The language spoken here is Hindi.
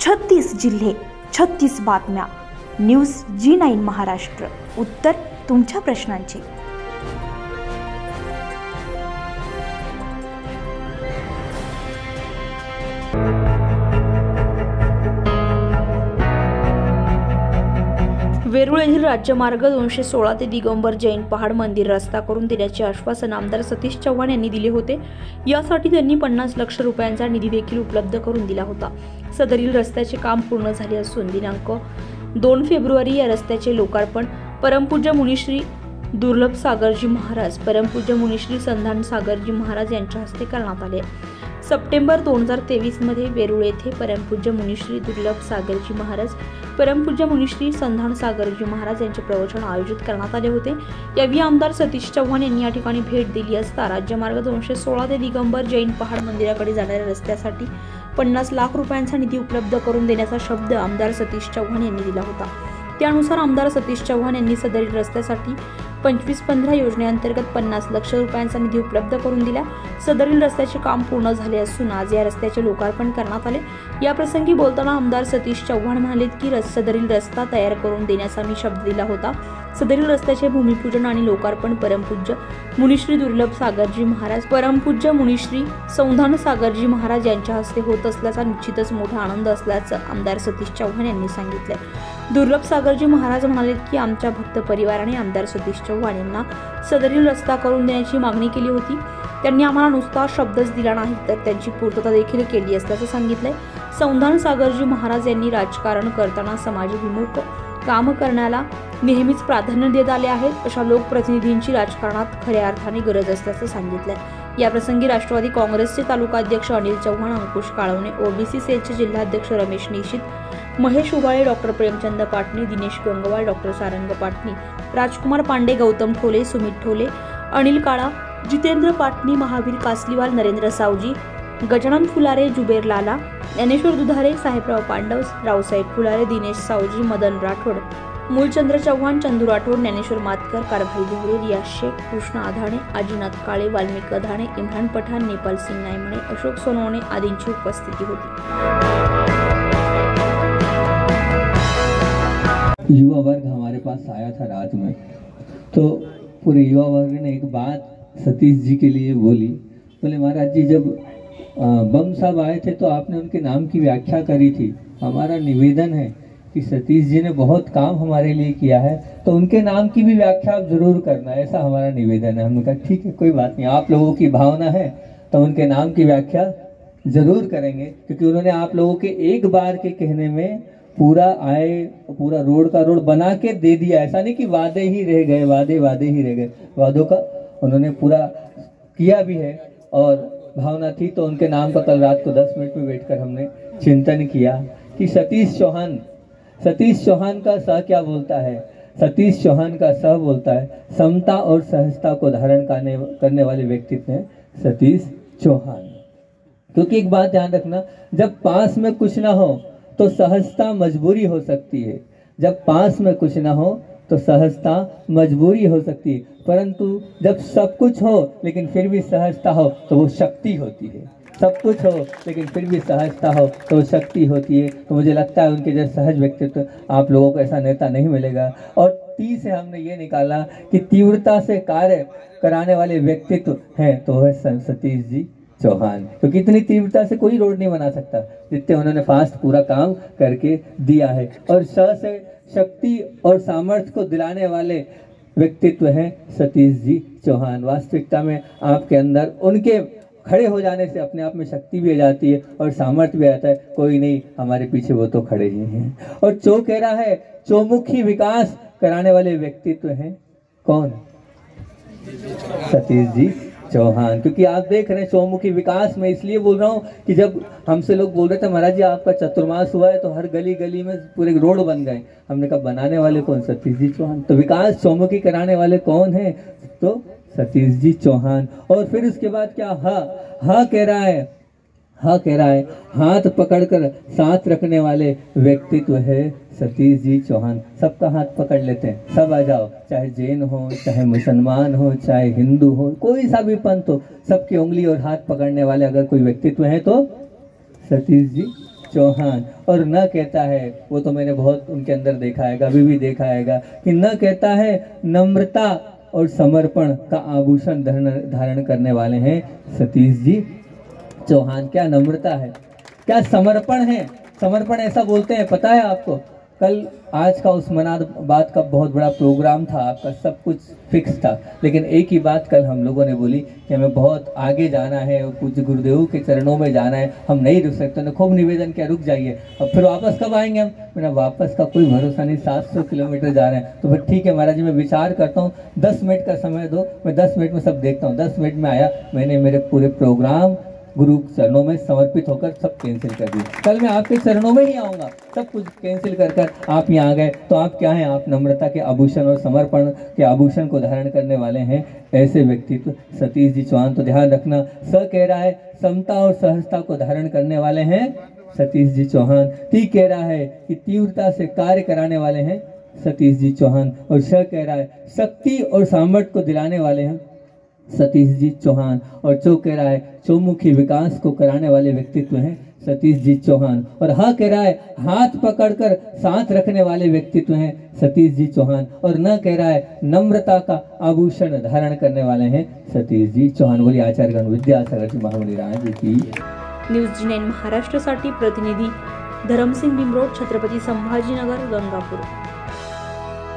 36 जिल्हे, 36 बातम्या. News G9 Maharashtra. उत्तर तुमच्या प्रश्नांची. वेरूळ येथील राज्यमार्ग 216 ते दिगंबर जैन पहाड मंदिर रस्ता करून देण्याचे आश्वासन आमदार सतीश चव्हाण यांनी दिले होते. यासाठी त्यांनी 50 लाख रुपयांचा निधी देखील उपलब्ध करून दिला होता. सदरील रस्त्याचे काम पूर्ण झाले असून दिनांक 2 फेब्रुवारी या रस्त्याचे लोकार्पण परमपूज्य मुनिश्री दुर्लभ सागरजी महाराज, परमपूज्य मुनिश्री संधान सागरजी महाराज यांच्या हस्ते करण्यात आले. सप्टेंबर 2023 मध्ये वेरूळ येथे परमपूज्य मुनिश्री दुर्लभ सागरजी महाराज, परमपूज्य मुनिश्री संधान सागरजी महाराज यांचे प्रवचन आयोजित करण्यात आले होते. यावेळी आमदार सतीश चव्हाण यांनी या ठिकाणी भेट दिली असता राज्यमार्ग 216 ते दिगंबर जैन पहाड मंदिराकडे जाणाऱ्या रस्त्यासाठी 50 लाख रुपयांचा निधी उपलब्ध करून देण्याचा शब्द आमदार सतीश चव्हाण यांनी दिला होता. त्यानुसार आमदार सतीश चव्हाण यांनी सदरील रस्त्यासाठी 25-15 योजनेअंतर्गत 50 लाख रुपयांचा निधी उपलब्ध करून दिला. सदरील रस्त्याचे काम पूर्ण झाले असून आज या रस्त्याचे लोकार्पण करण्यात आले. या प्रसंगी बोलताना आमदार सतीश चव्हाण म्हणाले की सदरील रस्ता तयार करून देण्याचा मी शब्द दिला होता. सदरील रस्त्याचे भूमिपूजन आणि लोकार्पण परमपूज्य मुनिश्री दुर्लभ सागरजी महाराज, परमपूज्य मुनिश्री संधान सागरजी महाराज यांच्या हस्ते होत असल्याचा निश्चितच मोठा आनंद असल्याचं आमदार सतीश चव्हाण यांनी सांगितले. दुर्लभ सागरजी महाराज म्हणाले की आमच्या भक्त परिवाराने आमदार सतीश चव्हाण यांना सदरील रस्ता करून देण्याची मागणी केली होती. त्यांनी आम्हाला नुसता शब्दच दिला नाही तर त्यांची पूर्तता देखील केली असल्याचं सांगितलंय. संधान सागरजी महाराज यांनी राजकारण करताना समाजभिमुख काम करण्याला नेहमीच प्राधान्य देत आले आहेत. अशा लोकप्रतिनिधींची राजकारणात खऱ्या अर्थाने गरज असल्याचं सांगितलंय. या प्रसंगी राष्ट्रवादी काँग्रेसचे तालुका अध्यक्ष अनिल चव्हाण, अंकुश काळवणे, ओबीसी सेलचे जिल्हाध्यक्ष रमेश निशित, महेश उबाळे, डॉक्टर प्रेमचंद पाटणे, दिनेश गंगवाल, डॉक्टर सारंग पाटणी, राजकुमार पांडे, गौतम ठोले, सुमित ठोले, अनिल काळा, जितेंद्र पाटणी, महावीर कासलीवाल, नरेंद्र सावजी, गजानन फुलारे, जुबेर लाला, ज्ञानेश्वर दुधारे, साहेबराव पांडव, रावसाहेब फुलारे, दिनेश सावजी, मदन राठोड, मूलचंद्र चव्हाण, चंदू राठोड, ज्ञानेश्वर मातकर, कारभाई देवरे, रियाज शेख, कृष्ण आधाणे, आजीनाथ काळे, वाल्मिक अधाणे, इम्रान पठाण, नेपाल सिंग नायमणे, अशोक सोनवणे आदींची उपस्थिती होती. युवा वर्ग हमारे पास आया था रात में, तो पूरे युवा वर्ग ने एक बात सतीश जी के लिए बोली. बोले महाराज जी, जब बम साहब आए थे तो आपने उनके नाम की व्याख्या करी थी. हमारा निवेदन है कि सतीश जी ने बहुत काम हमारे लिए किया है, तो उनके नाम की भी व्याख्या आप जरूर करना, ऐसा हमारा निवेदन है. हमने कहा ठीक है, कोई बात नहीं, आप लोगों की भावना है तो उनके नाम की व्याख्या जरूर करेंगे, क्योंकि उन्होंने आप लोगों के एक बार के कहने में पूरा रोड का रोड बना के दे दिया. ऐसा नहीं कि वादे ही रह गए, वादे ही रह गए. वादों का उन्होंने पूरा किया भी है. और भावना थी तो उनके नाम का कल रात को 10 मिनट में बैठकर हमने चिंतन किया कि सतीश चौहान का स क्या बोलता है. सतीश चौहान का स बोलता है समता और सहजता को धारण करने वाले व्यक्तित्व हैं सतीश चौहान. क्योंकि एक बात ध्यान रखना, जब पास में कुछ ना हो तो सहजता मजबूरी हो सकती है. जब पास में कुछ ना हो तो सहजता मजबूरी हो सकती है, परंतु जब सब कुछ हो लेकिन फिर भी सहजता हो तो वो शक्ति होती है. सब कुछ हो लेकिन फिर भी सहजता हो तो वो शक्ति होती है. तो मुझे लगता है उनके जैसे सहज व्यक्तित्व आप लोगों को ऐसा नेता नहीं मिलेगा. और ती से हमने ये निकाला कि तीव्रता से कार्य कराने वाले व्यक्तित्व हैं तो वह सतीश जी चौहान, क्योंकि इतनी तीव्रता से कोई रोड नहीं बना सकता जितने उन्होंने फास्ट पूरा काम करके दिया है. और स से शक्ति और सामर्थ्य को दिलाने वाले व्यक्तित्व हैं सतीश जी चौहान. वास्तविकता में आपके अंदर उनके खड़े हो जाने से अपने आप में शक्ति भी आ जाती है और सामर्थ्य भी आता है. कोई नहीं, हमारे पीछे वो तो खड़े ही हैं. और चो कह रहा है चौमुखी विकास कराने वाले व्यक्तित्व हैं कौन? सतीश जी चौहान. क्योंकि आप देख रहे हैं चौमुखी विकास में इसलिए बोल रहा हूँ कि जब हमसे लोग बोल रहे थे महाराज जी आपका चतुर्मास हुआ है तो हर गली गली में पूरे रोड बन गए, हमने कहा बनाने वाले कौन? सतीश जी चौहान. तो विकास चौमुखी कराने वाले कौन है? तो सतीश जी चौहान. और फिर उसके बाद क्या? हाँ कह रहा है, हाथ पकड़कर साथ रखने वाले व्यक्तित्व है सतीश जी चौहान. सबका हाथ पकड़ लेते हैं, सब आ जाओ, चाहे जैन हो, चाहे मुसलमान हो, चाहे हिंदू हो, कोई सा भी पंथ हो, सबकी उंगली और हाथ पकड़ने वाले अगर कोई व्यक्तित्व है तो सतीश जी चौहान। और न कहता है, वो तो मैंने बहुत उनके अंदर देखा है, अभी भी देखा है, कि न कहता है नम्रता और समर्पण का आभूषण धारण करने वाले हैं सतीश जी चौहान। क्या नम्रता है, क्या समर्पण है। समर्पण ऐसा बोलते हैं, पता है आपको, कल आज का उस्मानाबाद का बहुत बड़ा प्रोग्राम था आपका, सब कुछ फिक्स था, लेकिन एक ही बात कल हम लोगों ने बोली कि हमें बहुत आगे जाना है, कुछ गुरुदेव के चरणों में जाना है, हम नहीं रुक सकते। उन्होंने खूब निवेदन किया, रुक जाइए, अब फिर वापस कब आएंगे हम। मेरा वापस का कोई भरोसा नहीं, 700 किलोमीटर जा रहे हैं। तो फिर ठीक है महाराज जी, मैं विचार करता हूँ, 10 मिनट का समय दो, मैं 10 मिनट में सब देखता हूँ। 10 मिनट में आया, मैंने मेरे पूरे प्रोग्राम गुरु चरणों में समर्पित होकर सब कैंसिल कर दिए। कल मैं आपके चरणों में ही आऊँगा, सब कुछ कैंसिल कर आप यहाँ आ गए। तो आप क्या हैं, आप नम्रता के आभूषण और समर्पण के आभूषण को धारण करने वाले हैं, ऐसे व्यक्तित्व सतीश जी चौहान। तो ध्यान रखना, स कह रहा है समता और सहजता को धारण करने वाले हैं सतीश जी चौहान। ती कह रहा है कि तीव्रता से कार्य कराने वाले हैं सतीश जी चौहान। और श कह रहा है शक्ति और सामर्थ्य को दिलाने वाले हैं सतीश जी चौहान। और चौ कह रहा है चौमुखी विकास को कराने वाले व्यक्तित्व हैं सतीश जी चौहान। और हा कह रहा है हाथ पकड़कर साथ रखने वाले व्यक्तित्व हैं सतीश जी चौहान। और न कह रहा है नम्रता का आभूषण धारण करने वाले हैं सतीश जी चौहान। बोलिए आचार्यगण विद्यासागर जी महामुनि राज की। न्यूज जी9 महाराष्ट्रासाठी प्रतिनिधी धरमसिंग बिमरोड, छत्रपती संभाजीनगर, गंगापूर।